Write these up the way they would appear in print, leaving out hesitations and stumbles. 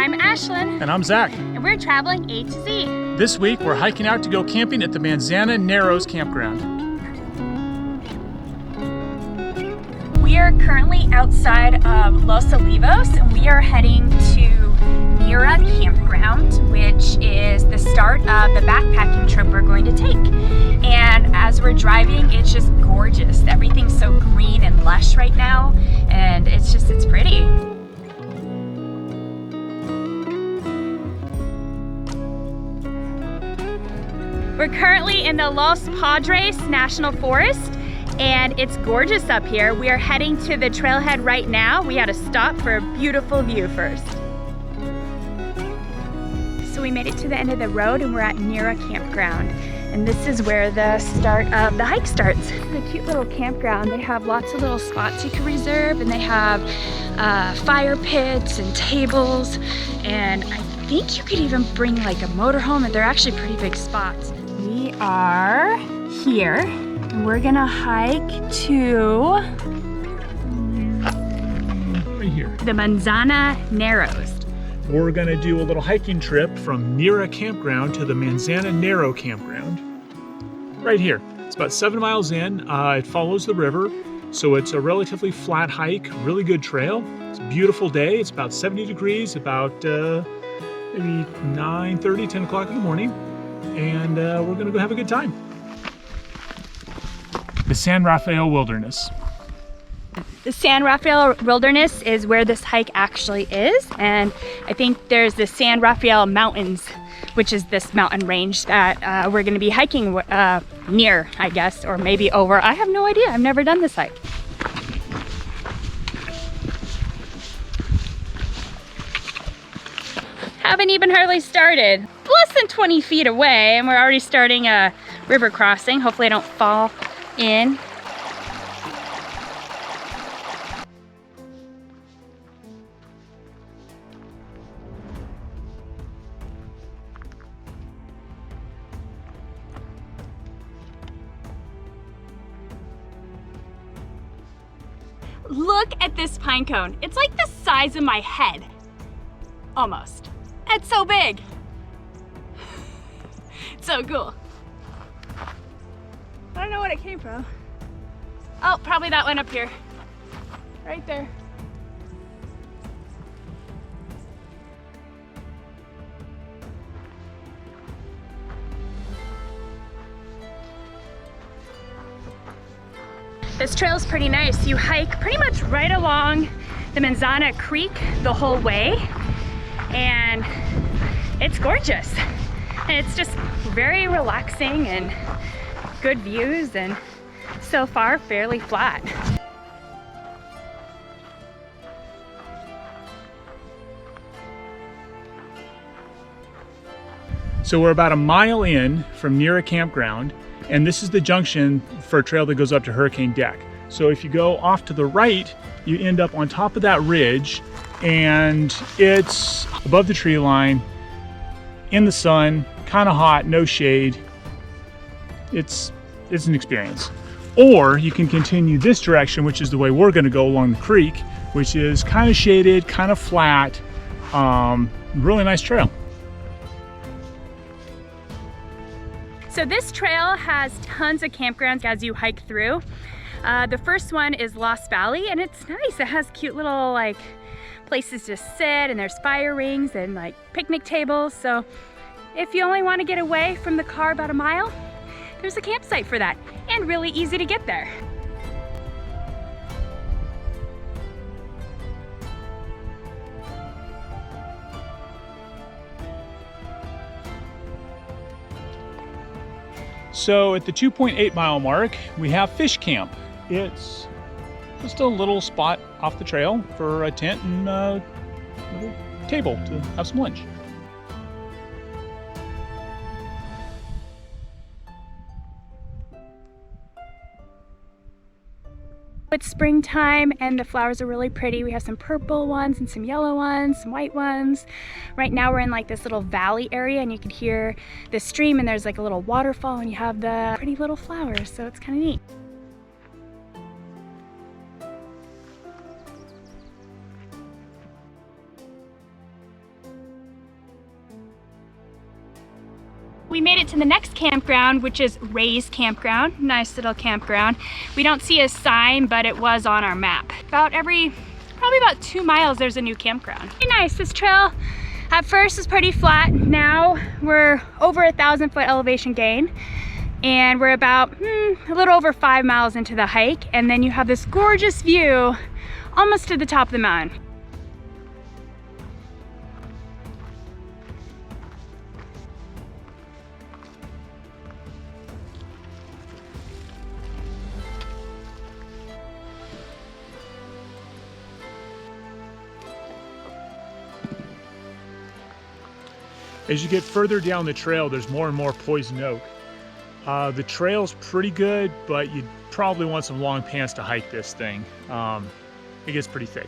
I'm Ashlyn. And I'm Zach. And we're traveling A to Z. This week we're hiking out to go camping at the Manzana Narrows campground. We are currently outside of Los Olivos and we are heading to Nira Campground, which is the start of the backpacking trip we're going to take. And as we're driving, it's just gorgeous. Everything's so green and lush right now, and it's pretty. We're currently in the Los Padres National Forest, and it's gorgeous up here. We are heading to the trailhead right now. We had to stop for a beautiful view first. So we made it to the end of the road and we're at Nira Campground. And this is where the start of the hike starts. It's a cute little campground. They have lots of little spots you can reserve, and they have fire pits and tables. And I think you could even bring like a motorhome, and they're actually pretty big spots. We are here and we're gonna hike to Right here. the Manzana Narrows. We're gonna do a little hiking trip from Nira Campground to the Manzana Narrow Campground. Right here. It's about 7 miles in. It follows the river, so it's a relatively flat hike, really good trail. It's a beautiful day. It's about 70 degrees, about maybe 9:30, 10 o'clock in the morning. And we're gonna go have a good time. The San Rafael Wilderness. The San Rafael Wilderness is where this hike actually is, and I think there's the San Rafael Mountains, which is this mountain range that we're going to be hiking near, I guess, or maybe over. I have no idea. I've never done this hike. Haven't even hardly started. Less than 20 feet away, and we're already starting a river crossing. Hopefully I don't fall in. Look at this pine cone. It's like the size of my head, almost. It's so big. It's so cool. I don't know what it came from. Oh, probably that one up here. Right there. This trail is pretty nice. You hike pretty much right along the Manzana Creek the whole way, and it's gorgeous. And it's just very relaxing and good views, and so far fairly flat. So we're about a mile in from Nira Campground, and this is the junction for a trail that goes up to Hurricane Deck. So if you go off to the right, you end up on top of that ridge, and it's above the tree line, in the sun, kind of hot, no shade. It's an experience. Or you can continue this direction, which is the way we're going to go along the creek, which is kind of shaded, kind of flat, really nice trail. So this trail has tons of campgrounds as you hike through. The first one is Lost Valley, and it's nice. It has cute little like places to sit, and there's fire rings and like picnic tables. So if you only want to get away from the car about a mile, there's a campsite for that, and really easy to get there. So at the 2.8 mile mark, we have Fish Camp. It's just a little spot off the trail for a tent and a little table to have some lunch. It's springtime and the flowers are really pretty. We have some purple ones and some yellow ones, some white ones. Right now we're in like this little valley area, and you can hear the stream, and there's like a little waterfall, and you have the pretty little flowers, so it's kind of neat. We made it to the next campground, which is Ray's Campground. Nice little campground. We don't see a sign, but it was on our map. Probably about 2 miles, there's a new campground. Pretty nice. This trail at first is pretty flat. Now we're over 1,000-foot elevation gain, and we're about a little over 5 miles into the hike, and then you have this gorgeous view almost to the top of the mountain. As you get further down the trail, there's more and more poison oak. The trail's pretty good, but you'd probably want some long pants to hike this thing. It gets pretty thick.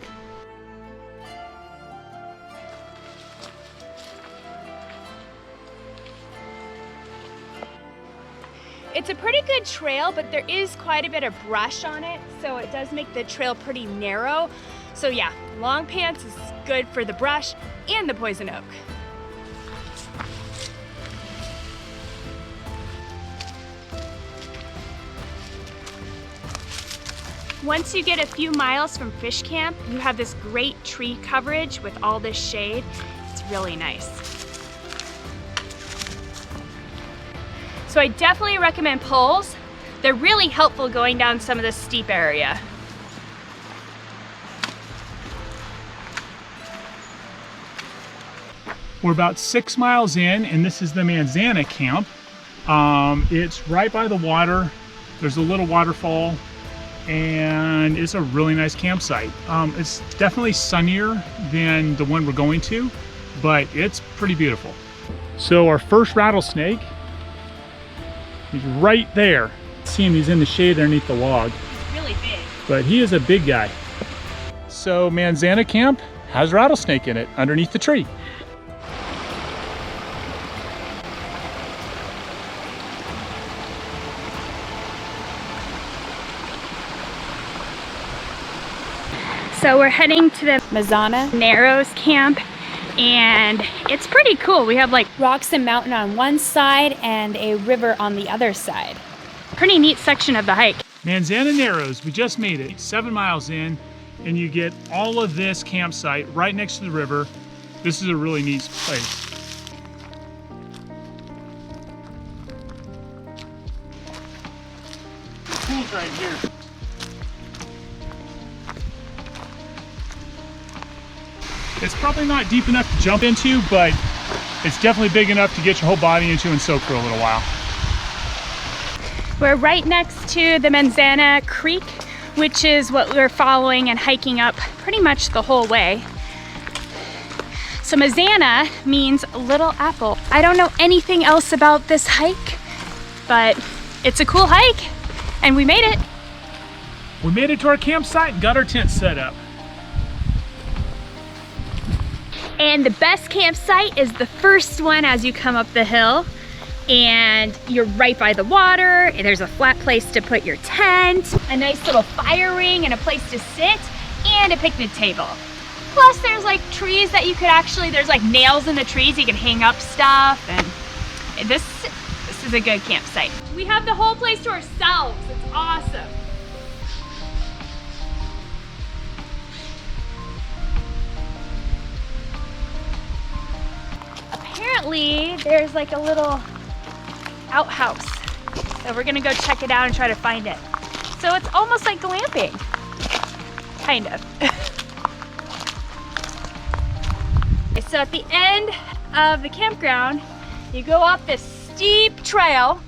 It's a pretty good trail, but there is quite a bit of brush on it, so it does make the trail pretty narrow. So yeah, long pants is good for the brush and the poison oak. Once you get a few miles from fish camp, you have this great tree coverage with all this shade. It's really nice. So I definitely recommend poles. They're really helpful going down some of the steep area. We're about 6 miles in, and this is the Manzana camp. It's right by the water. There's a little waterfall, and it's a really nice campsite. It's definitely sunnier than the one we're going to, but it's pretty beautiful. So our first rattlesnake, he's right there. See him, he's in the shade underneath the log. He's really big. But he is a big guy. So Manzana camp has rattlesnake in it underneath the tree. So we're heading to the Manzana Narrows camp, and it's pretty cool. We have like rocks and mountain on one side and a river on the other side. Pretty neat section of the hike. Manzana Narrows, we just made it. 7 miles in, and you get all of this campsite right next to the river. This is a really neat place. The pool's right here. It's probably not deep enough to jump into, but it's definitely big enough to get your whole body into and soak for a little while. We're right next to the Manzana Creek, which is what we're following and hiking up pretty much the whole way. So Manzana means little apple. I don't know anything else about this hike, but it's a cool hike, and we made it. We made it to our campsite and got our tent set up. And the best campsite is the first one as you come up the hill, and you're right by the water. There's a flat place to put your tent, a nice little fire ring and a place to sit, and a picnic table. Plus there's like trees that you could actually, there's like nails in the trees, you can hang up stuff, and this is a good campsite. We have the whole place to ourselves. It's awesome. Apparently there's like a little outhouse, so we're gonna go check it out and try to find it. So it's almost like glamping, kind of. So at the end of the campground, you go up this steep trail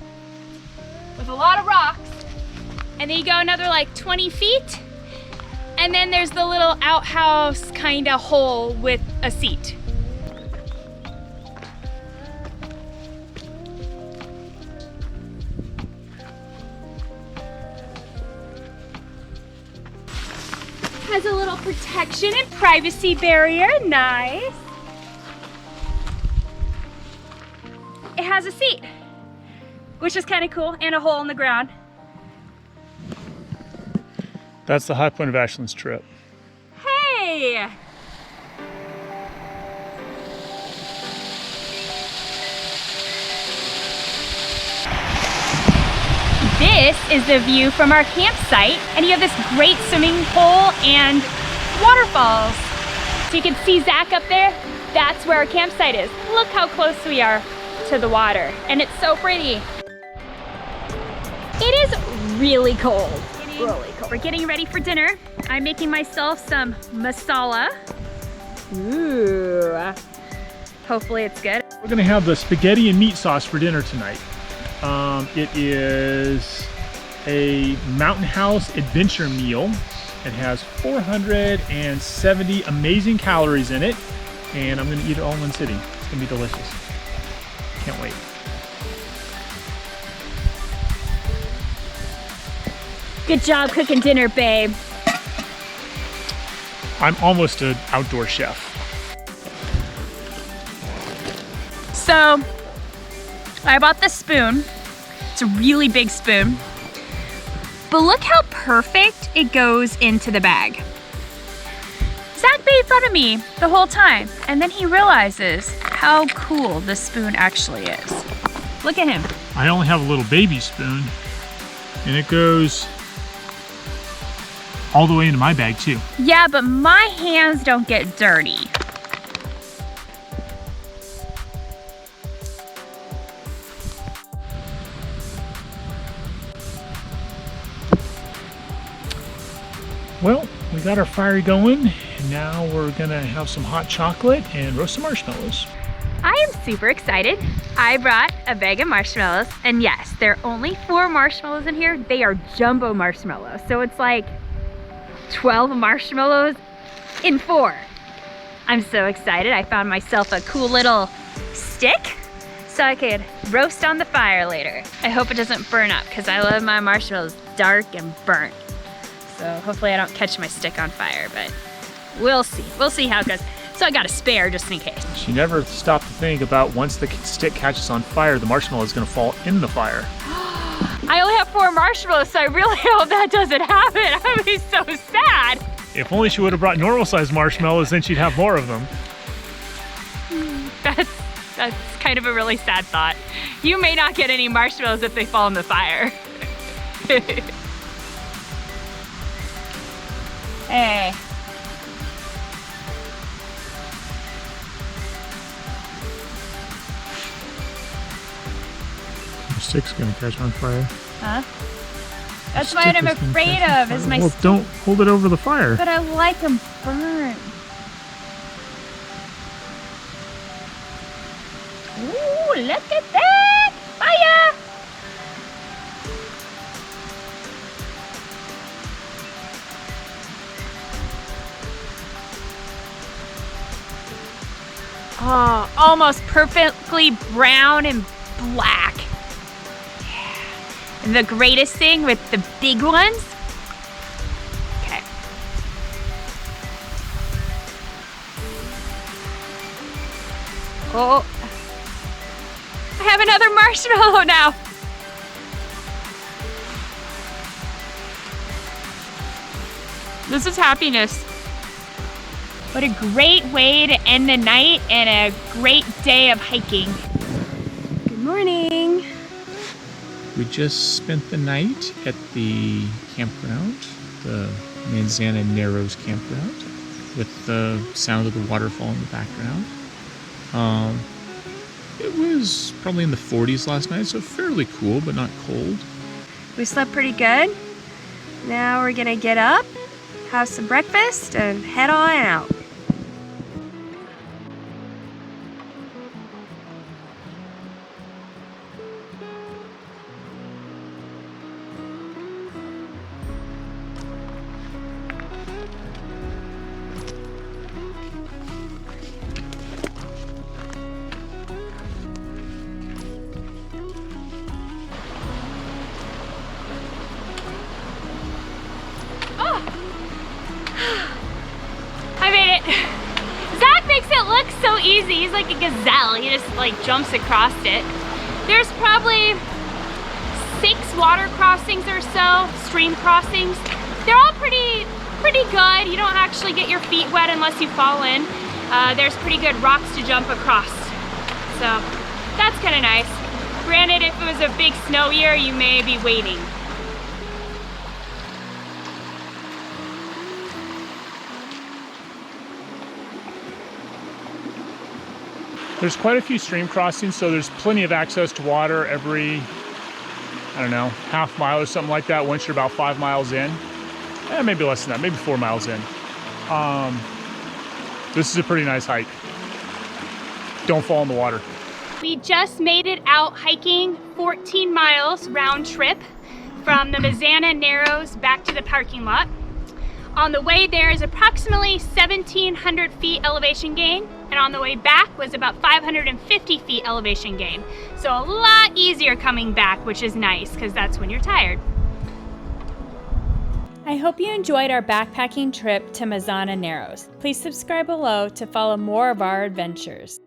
with a lot of rocks, and then you go another like 20 feet, and then there's the little outhouse kind of hole with a seat. Has a little protection and privacy barrier, nice. It has a seat, which is kind of cool, and a hole in the ground. That's the high point of Ashland's trip. Hey! This is the view from our campsite, and you have this great swimming pool and waterfalls. So you can see Zach up there. That's where our campsite is. Look how close we are to the water, and it's so pretty. It is really cold. Really cold. We're getting ready for dinner. I'm making myself some masala. Ooh. Hopefully it's good. We're gonna have the spaghetti and meat sauce for dinner tonight. It is a Mountain House adventure meal. It has 470 amazing calories in it, and I'm gonna eat it all in one sitting. It's gonna be delicious. Can't wait. Good job cooking dinner, babe. I'm almost an outdoor chef. So, I bought this spoon. It's a really big spoon. But look how perfect it goes into the bag. Zach made fun of me the whole time, and then he realizes how cool this spoon actually is. Look at him. I only have a little baby spoon, and it goes all the way into my bag too. Yeah, but my hands don't get dirty. Well, we got our fire going, and now we're gonna have some hot chocolate and roast some marshmallows. I am super excited. I brought a bag of marshmallows, and yes, there are only 4 marshmallows in here. They are jumbo marshmallows, so it's like 12 marshmallows in 4. I'm so excited. I found myself a cool little stick so I could roast on the fire later. I hope it doesn't burn up because I love my marshmallows dark and burnt. So hopefully I don't catch my stick on fire, but we'll see. We'll see how it goes. So I got a spare just in case. She never stopped to think about once the stick catches on fire, the marshmallow is gonna fall in the fire. I only have 4 marshmallows, so I really hope that doesn't happen. I'd be so sad. If only she would have brought normal sized marshmallows, then she'd have more of them. That's kind of a really sad thought. You may not get any marshmallows if they fall in the fire. Hey. The stick's gonna catch on fire. Huh? That's what I'm afraid of, is my Well, don't hold it over the fire. But I like them burnt. Ooh, look at that! Fire! Oh, almost perfectly brown and black. And the greatest thing with the big ones, okay. Oh, I have another marshmallow now. This is happiness. What a great way to end the night and a great day of hiking. Good morning. We just spent the night at the campground, the Manzana Narrows campground, with the sound of the waterfall in the background. It was probably in the 40s last night, so fairly cool, but not cold. We slept pretty good. Now we're gonna get up, have some breakfast, and head on out. I made it. Zach makes it look so easy. He's like a gazelle. He just like jumps across it. There's probably 6 water crossings or so, stream crossings. They're all pretty good. You don't actually get your feet wet unless you fall in. There's pretty good rocks to jump across. So that's kind of nice. Granted, if it was a big snow year, you may be waiting. There's quite a few stream crossings, so there's plenty of access to water every, I don't know, half mile or something like that once you're about 5 miles in. Maybe less than that, maybe 4 miles in. This is a pretty nice hike. Don't fall in the water. We just made it out hiking 14 miles round trip from the Manzana Narrows back to the parking lot. On the way there is approximately 1,700 feet elevation gain, and on the way back was about 550 feet elevation gain. So a lot easier coming back, which is nice because that's when you're tired. I hope you enjoyed our backpacking trip to Manzana Narrows. Please subscribe below to follow more of our adventures.